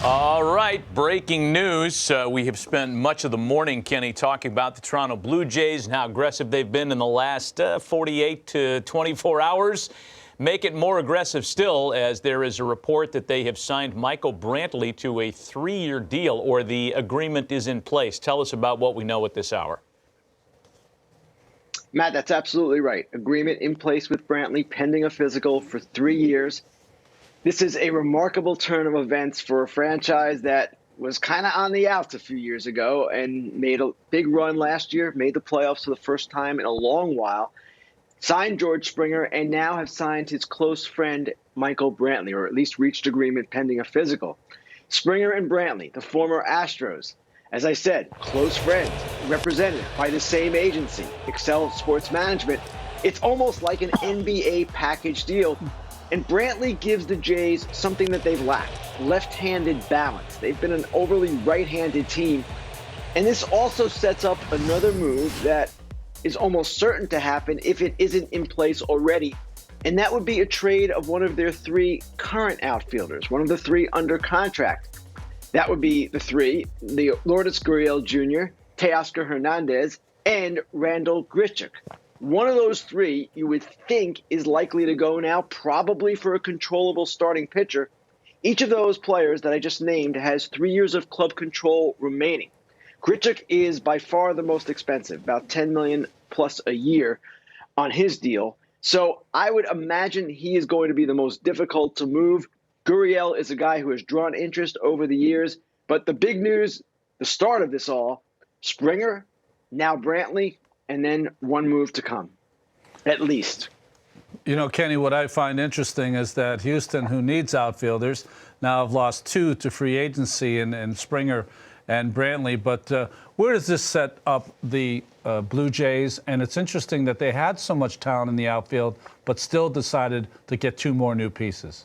All right, breaking news. We have spent much of the morning, Kenny, talking about the Toronto Blue Jays and how aggressive they've been in the last 48 to 24 hours. Make it more aggressive still, as there is a report that they have signed Michael Brantley to a 3-year deal, or the agreement is in place. Tell us about what we know at this hour. Matt, that's absolutely right. Agreement in place with Brantley pending a physical for 3 years. This is a remarkable turn of events for a franchise that was kind of on the outs a few years ago and made a big run last year, made the playoffs for the first time in a long while, signed George Springer, and now have signed his close friend Michael Brantley, or at least reached agreement pending a physical. Springer and Brantley, the former Astros, as I said, close friends, represented by the same agency, Excel Sports Management. It's almost like an NBA package deal. And Brantley gives the Jays something that they've lacked, left-handed balance. They've been an overly right-handed team. And this also sets up another move that is almost certain to happen if it isn't in place already. And that would be a trade of one of their 3 current outfielders, one of the 3 under contract. That would be the Lourdes Gurriel Jr., Teoscar Hernandez, and Randall Grichuk. One of those 3 you would think is likely to go now, probably for a controllable starting pitcher. Each of those players that I just named has 3 years of club control remaining. Grichuk is by far the most expensive, about $10 million plus a year on his deal. So I would imagine he is going to be the most difficult to move. Gurriel is a guy who has drawn interest over the years. But the big news, the start of this all, Springer, now Brantley, and then one move to come, at least. You know, Kenny, what I find interesting is that Houston, who needs outfielders, now have lost 2 to free agency in Springer and Brantley. But where does this set up the Blue Jays? And it's interesting that they had so much talent in the outfield, but still decided to get 2 more new pieces.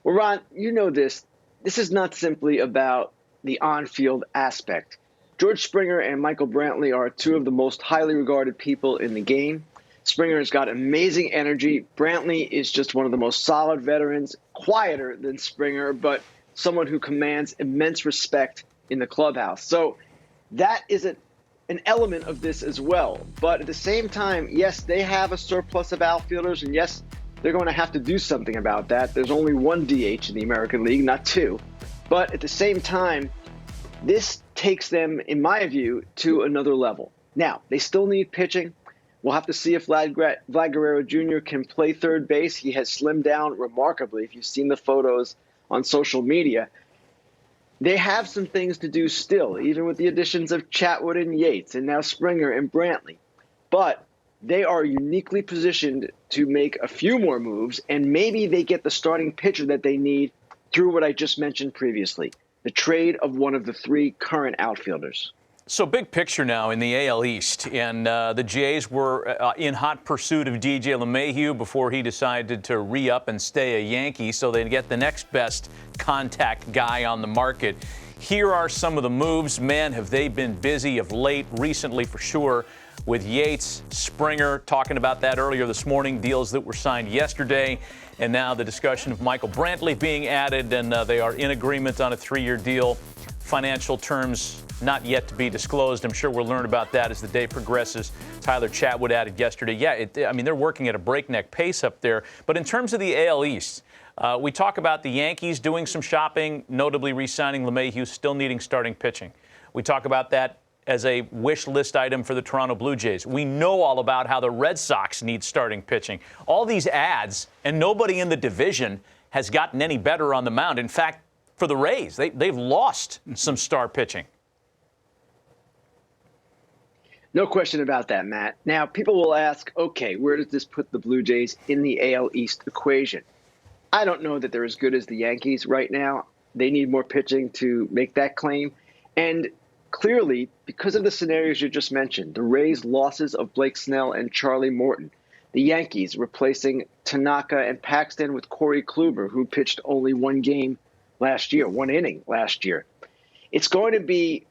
Well, Ron, you know this. This is not simply about the on-field aspect. George Springer and Michael Brantley are 2 of the most highly regarded people in the game. Springer has got amazing energy. Brantley is just one of the most solid veterans, quieter than Springer, but someone who commands immense respect in the clubhouse. So that is an element of this as well. But at the same time, yes, they have a surplus of outfielders, and yes, they're going to have to do something about that. There's only 1 DH in the American League, not 2. But at the same time, this takes them, in my view, to another level. Now, they still need pitching. We'll have to see if Vlad Guerrero Jr. can play third base. He has slimmed down remarkably, if you've seen the photos on social media. They have some things to do still, even with the additions of Chatwood and Yates, and now Springer and Brantley. But they are uniquely positioned to make a few more moves, and maybe they get the starting pitcher that they need through what I just mentioned previously, the trade of one of the 3 current outfielders. So big picture now in the AL East, and the Jays were in hot pursuit of DJ LeMahieu before he decided to re-up and stay a Yankee so they'd get the next best contact guy on the market. Here are some of the moves. Man, have they been busy of late, recently for sure, with Yates, Springer, talking about that earlier this morning, deals that were signed yesterday, and now the discussion of Michael Brantley being added, and they are in agreement on a 3-year deal. Financial terms not yet to be disclosed. I'm sure we'll learn about that as the day progresses. Tyler Chatwood added yesterday. Yeah, I mean, they're working at a breakneck pace up there. But in terms of the AL East, we talk about the Yankees doing some shopping, notably re-signing LeMahieu, still needing starting pitching. We talk about that as a wish list item for the Toronto Blue Jays. We know all about how the Red Sox need starting pitching. All these ads, and nobody in the division has gotten any better on the mound. In fact, for the Rays, they've lost some star pitching. No question about that, Matt. Now, people will ask, okay, where does this put the Blue Jays in the AL East equation? I don't know that they're as good as the Yankees right now. They need more pitching to make that claim. And clearly, because of the scenarios you just mentioned, the Rays' losses of Blake Snell and Charlie Morton, the Yankees replacing Tanaka and Paxton with Corey Kluber, who pitched only 1 game last year, 1 inning last year. It's going to be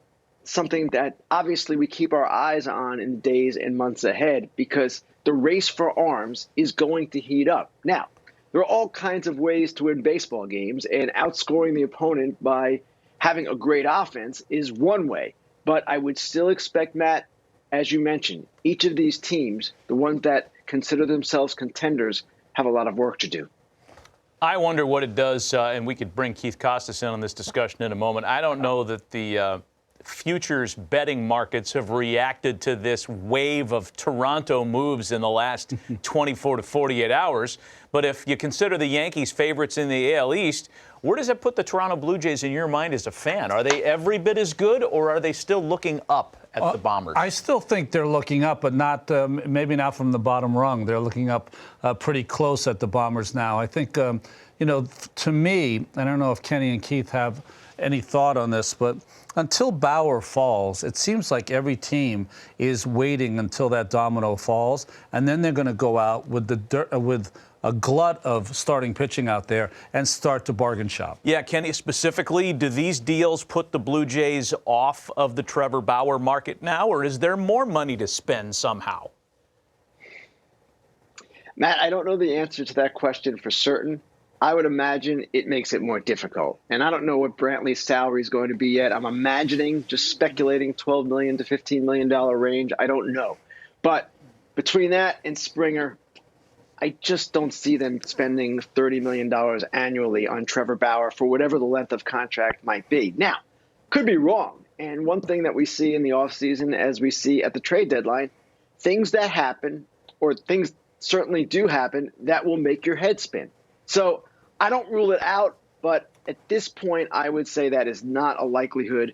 something that obviously we keep our eyes on in the days and months ahead, because the race for arms is going to heat up. Now, There are all kinds of ways to win baseball games, and outscoring the opponent by having a great offense is one way. But I would still expect, Matt, as you mentioned, each of these teams, the ones that consider themselves contenders, have a lot of work to do. I wonder what it does, and we could bring Keith Costas in on this discussion in a moment. I don't know that the futures betting markets have reacted to this wave of Toronto moves in the last 24 to 48 hours. But if you consider the Yankees favorites in the AL East, where does that put the Toronto Blue Jays in your mind as a fan? Are they every bit as good, or are they still looking up at the Bombers? I still think they're looking up, but not maybe not from the bottom rung. They're looking up pretty close at the Bombers now. I think, to me, I don't know if Kenny and Keith have any thought on this, but until Bauer falls, it seems like every team is waiting until that domino falls, and then they're going to go out with a glut of starting pitching out there and start to bargain shop. Yeah, Kenny, specifically, do these deals put the Blue Jays off of the Trevor Bauer market now, or is there more money to spend somehow? Matt, I don't know the answer to that question for certain. I would imagine it makes it more difficult. And I don't know what Brantley's salary is going to be yet. I'm imagining, just speculating, $12 million to $15 million range. I don't know. But between that and Springer, I just don't see them spending $30 million annually on Trevor Bauer for whatever the length of contract might be. Now, could be wrong. And one thing that we see in the offseason, as we see at the trade deadline, things that happen, or things certainly do happen, that will make your head spin. So I don't rule it out, but at this point, I would say that is not a likelihood.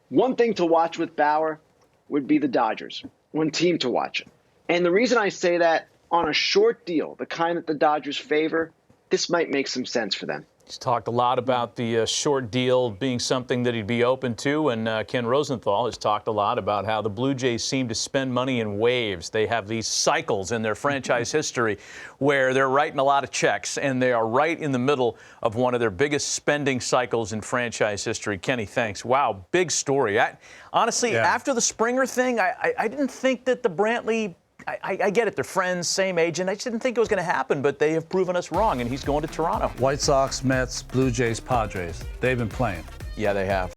One thing to watch with Bauer would be the Dodgers. One team to watch. And the reason I say that, on a short deal, the kind that the Dodgers favor, this might make some sense for them. He's talked a lot about the short deal being something that he'd be open to, and Ken Rosenthal has talked a lot about how the Blue Jays seem to spend money in waves. They have these cycles in their franchise history where they're writing a lot of checks, and they are right in the middle of one of their biggest spending cycles in franchise history. Kenny, thanks. Wow, big story. Honestly, after the Springer thing, I didn't think that the Brantley I get it. They're friends, same age, and I just didn't think it was going to happen, but they have proven us wrong, and he's going to Toronto. White Sox, Mets, Blue Jays, Padres. They've been playing. Yeah, they have.